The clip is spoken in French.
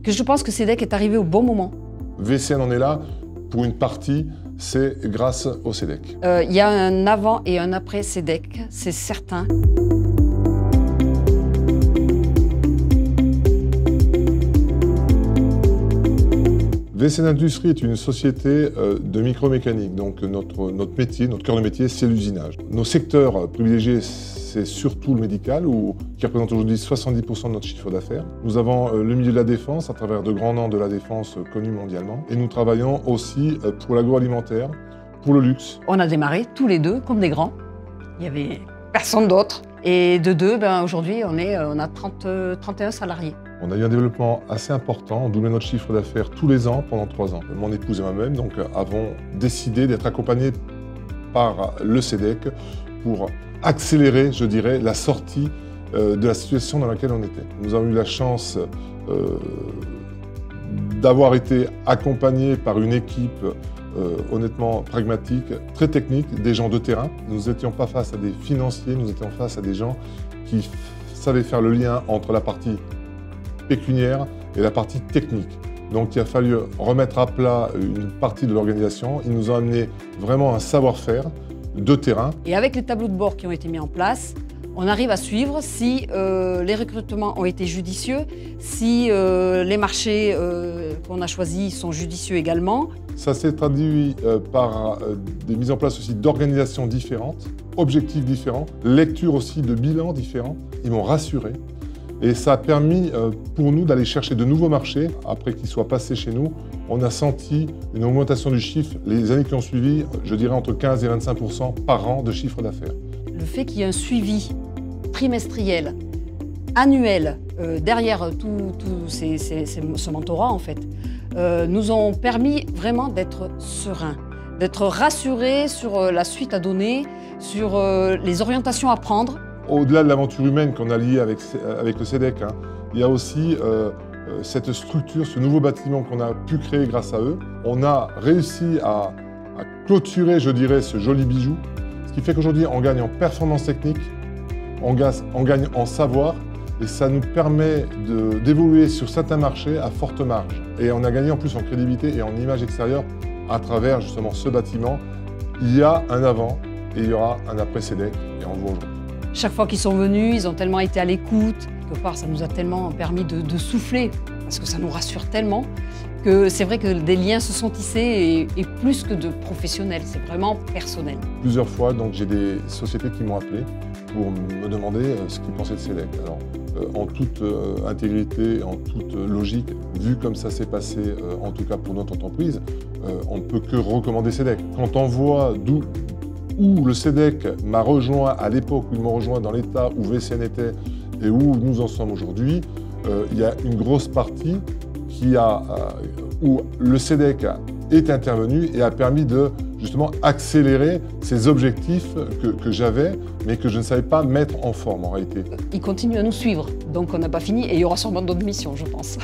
que je pense que CEDEC est arrivé au bon moment. VCN en est là, pour une partie, c'est grâce au CEDEC. Il y a un avant et un après CEDEC, c'est certain. VCN Industrie est une société de micromécanique, donc notre métier, notre cœur de métier, c'est l'usinage. Nos secteurs privilégiés, c'est surtout le médical, qui représente aujourd'hui 70% de notre chiffre d'affaires. Nous avons le milieu de la défense, à travers de grands noms de la défense connus mondialement. Et nous travaillons aussi pour l'agroalimentaire, pour le luxe. On a démarré tous les deux comme des grands. Il n'y avait personne d'autre. Et de deux, aujourd'hui, on a 31 salariés. On a eu un développement assez important, on doublait notre chiffre d'affaires tous les ans pendant 3 ans. Mon épouse et moi-même avons décidé d'être accompagnés par le CEDEC pour accélérer, je dirais, la sortie de la situation dans laquelle on était. Nous avons eu la chance d'avoir été accompagnés par une équipe honnêtement pragmatique, très technique, des gens de terrain. Nous n'étions pas face à des financiers, nous étions face à des gens qui savaient faire le lien entre la partie pécuniaire et la partie technique. Donc il a fallu remettre à plat une partie de l'organisation. Ils nous ont amené vraiment un savoir-faire de terrain. Et avec les tableaux de bord qui ont été mis en place, on arrive à suivre si les recrutements ont été judicieux, si les marchés qu'on a choisis sont judicieux également. Ça s'est traduit par des mises en place aussi d'organisations différentes, objectifs différents, lecture aussi de bilans différents. Ils m'ont rassuré. Et ça a permis pour nous d'aller chercher de nouveaux marchés. Après qu'ils soient passés chez nous, on a senti une augmentation du chiffre. Les années qui ont suivi, je dirais entre 15 et 25% par an de chiffre d'affaires. Le fait qu'il y ait un suivi trimestriel, annuel, derrière tout ce mentorat, en fait, nous ont permis vraiment d'être sereins, d'être rassurés sur la suite à donner, sur les orientations à prendre. Au-delà de l'aventure humaine qu'on a liée avec le CEDEC, il y a aussi cette structure, ce nouveau bâtiment qu'on a pu créer grâce à eux. On a réussi à clôturer, je dirais, ce joli bijou, ce qui fait qu'aujourd'hui, on gagne en performance technique, on gagne en savoir, et ça nous permet d'évoluer sur certains marchés à forte marge. Et on a gagné en plus en crédibilité et en image extérieure à travers justement ce bâtiment. Il y a un avant et il y aura un après CEDEC, et on le voit aujourd'hui. Chaque fois qu'ils sont venus, ils ont tellement été à l'écoute. Quelque part, ça nous a tellement permis de souffler, parce que ça nous rassure tellement, que c'est vrai que des liens se sont tissés et plus que de professionnels, c'est vraiment personnel. Plusieurs fois, donc, j'ai des sociétés qui m'ont appelé pour me demander ce qu'ils pensaient de CEDEC. Alors, en toute intégrité, en toute logique, vu comme ça s'est passé, en tout cas pour notre entreprise, on ne peut que recommander CEDEC. Quand on voit où le CEDEC m'a rejoint à l'époque où ils m'ont rejoint dans l'état où VCN était et où nous en sommes aujourd'hui, il y a une grosse partie où le CEDEC est intervenu et a permis de justement accélérer ces objectifs que j'avais, mais que je ne savais pas mettre en forme en réalité. Ils continuent à nous suivre, donc on n'a pas fini et il y aura sûrement d'autres missions, je pense.